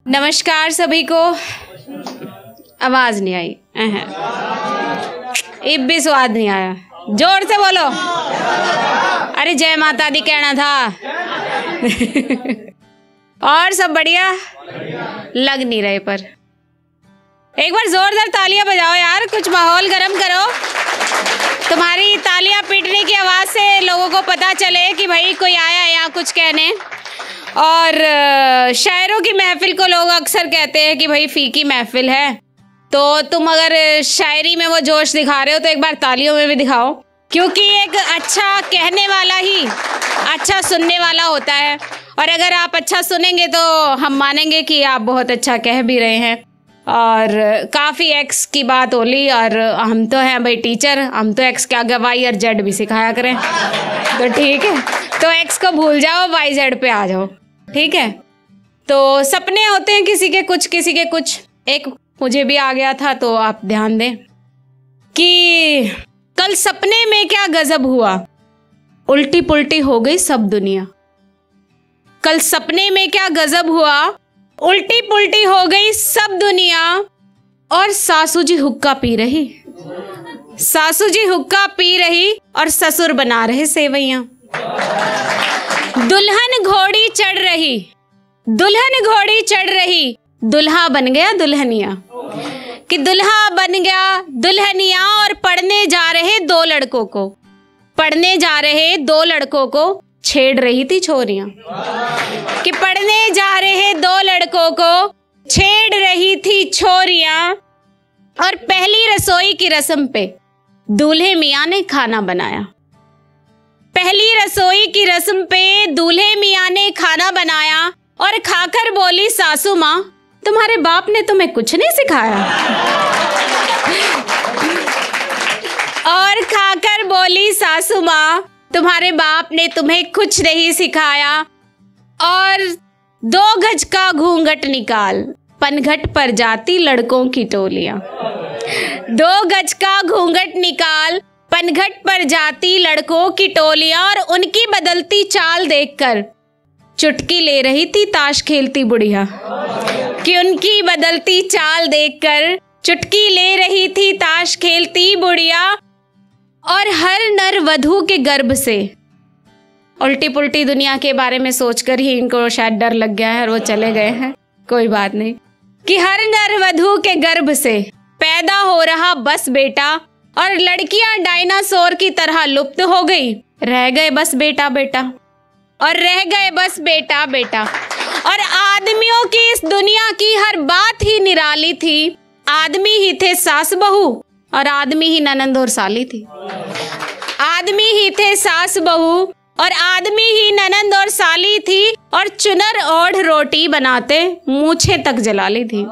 नमस्कार सभी को। आवाज नहीं आई, इब भी स्वाद नहीं आया। जोर से बोलो। अरे जय माता दी कहना था। और सब बढ़िया? लग नहीं रहे, पर एक बार जोरदार तालियां बजाओ यार, कुछ माहौल गर्म करो। तुम्हारी तालियां पीटने की आवाज से लोगों को पता चले कि भाई कोई आया है यहाँ कुछ कहने। और शायरों की महफिल को लोग अक्सर कहते हैं कि भाई फीकी महफिल है, तो तुम अगर शायरी में वो जोश दिखा रहे हो तो एक बार तालियों में भी दिखाओ, क्योंकि एक अच्छा कहने वाला ही अच्छा सुनने वाला होता है। और अगर आप अच्छा सुनेंगे तो हम मानेंगे कि आप बहुत अच्छा कह भी रहे हैं। और काफ़ी एक्स की बात होली, और हम तो हैं भाई टीचर, हम तो एक्स क्या वाई और जेड भी सिखाया करें, तो ठीक है। तो एक्स को भूल जाओ, वाई जेड पे आ जाओ, ठीक है। तो सपने होते हैं किसी के कुछ, किसी के कुछ। एक मुझे भी आ गया था, तो आप ध्यान दें कि कल सपने में क्या गजब हुआ, उल्टी पुल्टी हो गई सब दुनिया। कल सपने में क्या गजब हुआ, उल्टी पुल्टी हो गई सब दुनिया। और सासू जी हुक्का पी रही, सासू जी हुक्का पी रही और ससुर बना रहे सेवैयां। दुल्हन घोड़ी चढ़ रही, दुल्हन घोड़ी चढ़ रही, दुल्हा बन गया दुल्हनिया। कि दुल्हा बन गया दुल्हनिया। और पढ़ने जा रहे दो लड़कों को, पढ़ने जा रहे दो लड़कों को छेड़ रही थी छोरियां। कि पढ़ने जा रहे दो लड़कों को छेड़ रही थी छोरियां। और पहली रसोई की रस्म पे दूल्हे मियां ने खाना बनाया। पहली रसोई की रस्म पे दूल्हे मियां ने खाना बनाया। और खाकर बोली सासू माँ, तुम्हारे बाप ने तुम्हें कुछ नहीं सिखाया। और खाकर बोली सासू माँ, तुम्हारे बाप ने तुम्हें कुछ नहीं सिखाया। और 2 गज का घूंघट निकाल, पनघट पर जाती लड़कों की टोलियां। 2 गज का घूंघट निकाल, पनघट पर जाती लड़कों की टोलियां। और उनकी बदलती चाल देखकर चुटकी ले रही थी ताश खेलती बुढ़िया। कि उनकी बदलती चाल देखकर चुटकी ले रही थी ताश खेलती बुढ़िया। और हर नर वधू के गर्भ से, उल्टी पुल्टी दुनिया के बारे में सोचकर ही इनको शायद डर लग गया है और वो चले गए हैं, कोई बात नहीं। कि हर नर वधू के गर्भ से पैदा हो रहा बस बेटा। और लड़कियां डायनासोर की तरह लुप्त हो गई, रह गए बस बेटा बेटा। और रह गए बस बेटा बेटा। और आदमियों की इस दुनिया की हर बात ही निराली थी। आदमी ही थे सास बहू, और आदमी ही ननंद और साली थी। आदमी ही थे सास बहू, और आदमी ही ननंद और साली थी। और चुनर ओढ़ रोटी बनाते मूछें तक जला ली थी।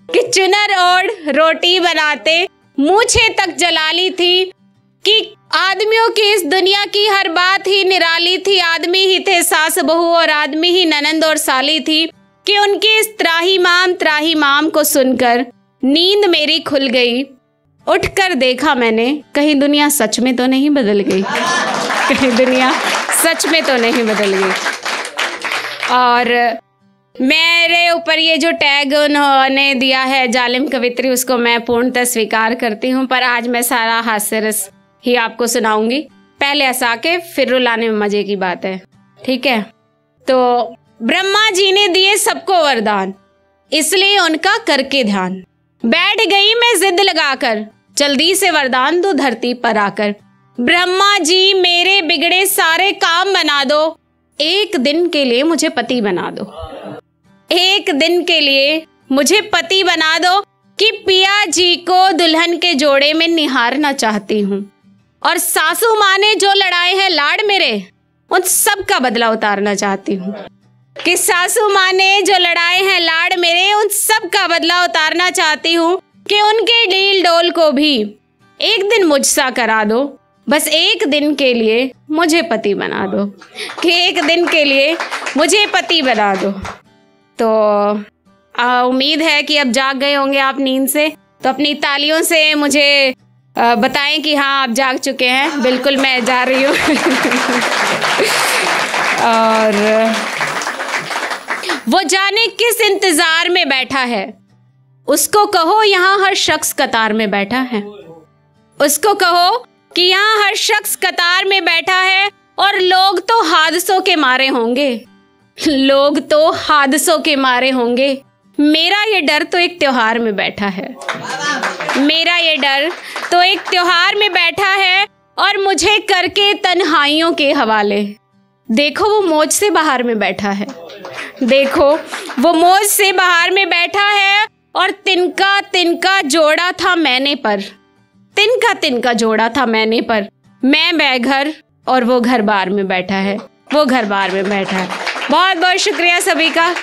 कि चुनर ओढ़ रोटी बनाते मूछें तक जला ली थी। कि आदमियों की इस दुनिया की हर बात ही निराली थी। आदमी ही थे सास बहू, और आदमी ही ननंद और साली थी। कि उनकी इस त्राही माम को सुनकर नींद मेरी खुल गई। उठकर देखा मैंने, कहीं दुनिया सच में तो नहीं बदल गई, कहीं दुनिया सच में तो नहीं बदल गई। और मेरे ऊपर ये जो टैग उन्होंने दिया है जालिम कवित्री, उसको मैं पूर्णतः स्वीकार करती हूँ। पर आज मैं सारा हास्य रस ही आपको सुनाऊंगी। पहले हंसा के फिर रुलाने में मजे की बात है, ठीक है। तो ब्रह्मा जी ने दिए सबको वरदान, इसलिए उनका करके ध्यान। बैठ गई मैं जिद लगाकर, जल्दी से वरदान दो धरती पर आकर। ब्रह्मा जी मेरे बिगड़े सारे काम बना दो, एक दिन के लिए मुझे पति बना दो। एक दिन के लिए मुझे पति बना दो। कि पिया जी को दुल्हन के जोड़े में निहारना चाहती हूँ। और सासू माँ ने जो लड़ाए हैं लाड़ मेरे, उन सब का बदला उतारना चाहती हूँ। कि सासू माँ ने जो लड़ाए हैं लाड़ मेरे, उन सब का बदला उतारना चाहती हूँ। कि उनके डील डोल को भी एक दिन मुझसा करा दो, बस एक दिन के लिए मुझे पति बना दो। कि एक दिन के लिए मुझे पति बना दो। तो उम्मीद है कि अब जाग गए होंगे आप नींद से, तो अपनी तालियों से मुझे बताएं कि हाँ आप जाग चुके हैं। बिल्कुल मैं जा रही हूँ। और वो जाने किस इंतजार में बैठा है। उसको कहो यहाँ हर शख्स कतार में बैठा है। उसको कहो कि यहाँ हर शख्स कतार में बैठा है और लोग तो हादसों के मारे होंगे, लोग तो हादसों के मारे होंगे। मेरा ये डर तो एक त्योहार में बैठा है, मेरा ये डर तो एक त्योहार में बैठा है और मुझे करके तन्हाइयों के हवाले। देखो वो मौज से बाहर में बैठा है, देखो वो मौज से बाहर में बैठा है और तिनका तिनका जोड़ा था मैंने पर, तिनका तिनका जोड़ा था मैंने पर। मैं बेघर और वो घर बार में बैठा है, वो घर बार में बैठा है। बहुत बहुत शुक्रिया सभी का।